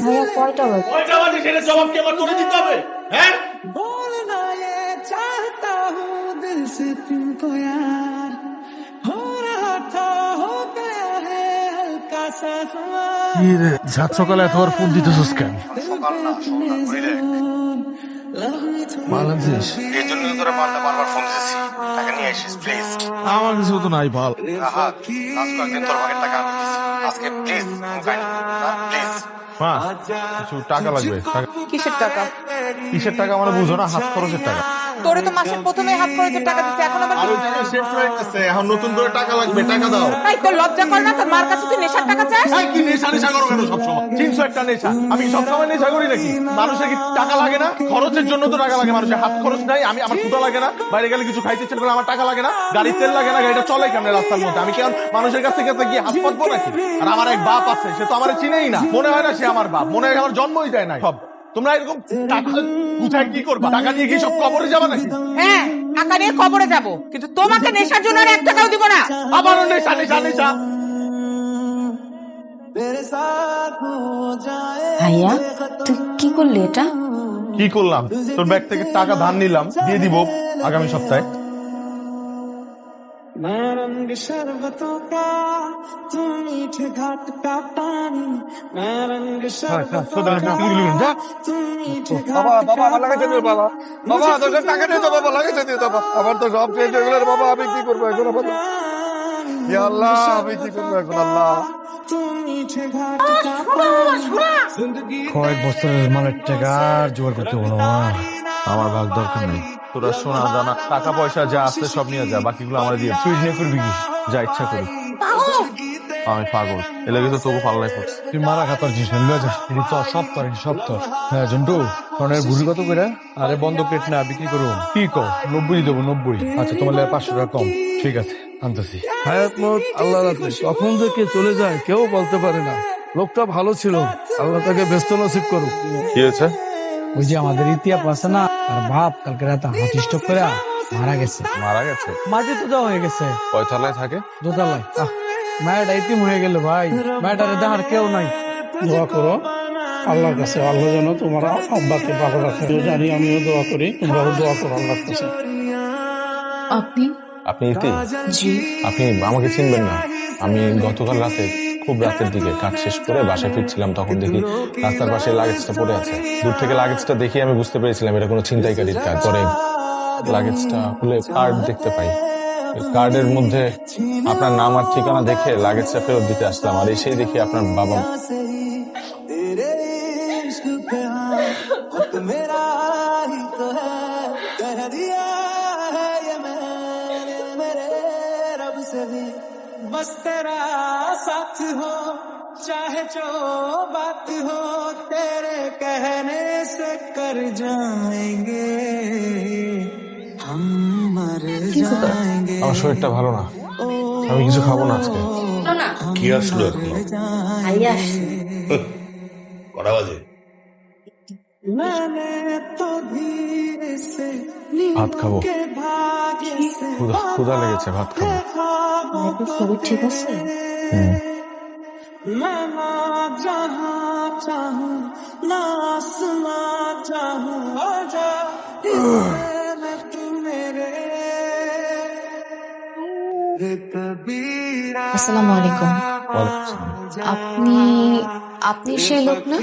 ভাইয়া কয়টা বাজে? কয়টা বাজে সেটা জবাব কি আমার করে দিতে হবে? হ্যাঁ, बोलना ये चाहता हूँ दिल से तुमको यार हो रहा था हो गया है हल्का सा কি রে সাত সকালে এতবার ফোন দিতেছস কেন? সকাল না সন্ধ্যা বুঝলে মাল আনছিস? এই জন্য তো তোরা বারবার ফোন দিতেছি টাকা নিয়ে আসিস প্লিজ। আমার কিছু তো নাই ভাল। রাহাত লাস্ট কয়েকদিন তোর ভাগের টাকা আমি দিছি, আজকে প্লিজ প্লিজ। মা কিছু টাকা লাগবে। কিসের টাকা? কিসের টাকা মানে বুঝো না, হাত খরচের টাকা। তোরে তো মাসের প্রথমে হাত খরচের টাকা দিছে, এখন আবার আর ওই টাকা শেষ হয়ে গেছে, এখন নতুন করে টাকা লাগবে, টাকা দাও। তাই তোর লজ্জা করে না? তোর মার কাছে তুই নেশার টাকা চাস? এই কি নেশা নেশা করো কেন সবসময়? 300 একটা নেশা, আমি সবসময় নেশা করি নাকি? মানুষের কি টাকা লাগে না? খরচের জন্য তো টাকা লাগে, মানুষের হাত খরচ নাই, আমি আমার ক্ষুধা লাগে না, বাইরে গেলে কিছু খাইতে ইচ্ছে করে আমার টাকা লাগে না, গাড়ির তেল লাগে না, গাড়িটা চলে কেমন রাস্তার মধ্যে? আমি কেমন মানুষের কাছে কাছে গিয়ে হাত পাতবো নাকি? আর আমার এক বাপ আছে, সে তো আমার চিনেই না, মনে হয় না সে আমার বাপ, মনে হয় আমার জন্মই দেয় নাই। সব তোমরা এরকম টাকা বুঝাই কি করবা? টাকা নিয়ে কি সব কবরে যাবা নাকি? হ্যাঁ, টাকা নিয়ে কবরে যাব, কিন্তু তোমাকে নেশার জন্য আর 1 টাকাও দিব না। আবারও নেশা নেশা নেশা। तेरे साथ हो जाए ভাইয়া তুই কি করলি এটা? কি করলাম? তোর ব্যাগ থেকে টাকা ধার নিলাম, দিয়ে দিব আগামী সপ্তাহে। मैं रंग शरबतों का तुम मीठे घाट का पानी मैं रंग शरबतों का तुम मीठे বাবা घाट বাবা का আমার লাগাইছে দিও বাবা, বাবা তোর টাকা নিয়ে তো বাবা লাগাইছে দিও বাবা, আমার তো সব চেঞ্জ হয়ে গেল বাবা, আমি কি করবো এখন বাবা? ইয়া আল্লাহ আমি কি করবো এখন আল্লাহ? तुम मीठे घाट का पानी जिंदगी কয়েক বছরের মানের টাকা আর জোগাড় করতে বলো না, আমার ভাগ দরকার নেই। তোরা সোনা দানা টাকা পয়সা যা আছে সব নিয়ে যা, বাকিগুলো আমার দিয়ে তুই নিয়ে করবি কি যা ইচ্ছা করি। আমি পাগল, এলাকা তো তোকে পাল্লাই করছি। তুই মারা খাতার জিনিস না লয়ে যা, এটি তো সব তোর, এটি সব তোর। হ্যাঁ জন্টু, ফোনের ভুড়ি কত করে? আরে বন্ধ পেট না, বিক্রি করবো। কি কো? 90 দেবো, 90। আচ্ছা তোমার লাগে 500 টাকা কম। ঠিক আছে আনতেছি। হায়াত মত আল্লাহ রাখে, কখন যে কে চলে যায় কেউ বলতে পারে না। লোকটা ভালো ছিল, আল্লাহ তাকে ব্যস্ত নসিব করুক। কি হয়েছে? ওই যে আমাদের ইতিহাস আছে না, আর বাপ কালকে রাতে হার্ট স্ট্রোক করে মারা গেছে। মারা গেছে? মাঝে তো দেওয়া হয়ে গেছে কয়তলায় থাকে? দোতলায়। মায়ের ইতিম হয়ে গেল ভাই, মায়ের দেখার কেউ নাই। দোয়া করো আল্লাহর কাছে, আল্লাহ যেন তোমার আব্বাকে ভালো রাখে। জানি আমিও দোয়া করি, তোমরাও দোয়া করো আল্লাহর কাছে। আপনি? আপনি ইতি? জি। আপনি আমাকে চিনবেন না, আমি গতকাল রাতে খুব রাতের দিকে কাজ শেষ করে বাসায় ফিরছিলাম, তখন দেখি রাস্তার পাশে লাগেজটা পড়ে আছে। দূর থেকে লাগেজটা দেখে আমি বুঝতে পেরেছিলাম এটা কোনো ছিনতাইকারীর কাজ। পরে লাগেজটা খুলে কার্ড দেখতে পাই, কার্ডের মধ্যে আপনার নাম আর ঠিকানা দেখে লাগেজটা ফেরত দিতে আসলাম, আর এসেই দেখি আপনার বাবা। तेरे इश्क पे हाँ हक मेरा ही तो है कह दिया है ये मैंने मेरे रब से भी बस तेरा साथ हो चाहे जो बात हो तेरे कहने से कर जाएंगे हम मर जाएंगे আমার শরীরটা ভালো না, আমি কিছু খাবো না আজকে। না কি আসলো এখন? ভাইয়া আসছে। কটা বাজে? मैंने तो धीरे से ভাত খাবো, के भाग्य से ক্ষুধা লেগেছে, ভাত খাবো। ভাইয়া কি শরীর ঠিক আছে? मैं ना जहाँ चाहूँ ना आसमां चाहूँ आजा इससे मैं तू मेरे कबीरा আসসালামু আলাইকুম। ওয়ালাইকুম আসসালাম। আপনি আপনি সেই লোক না?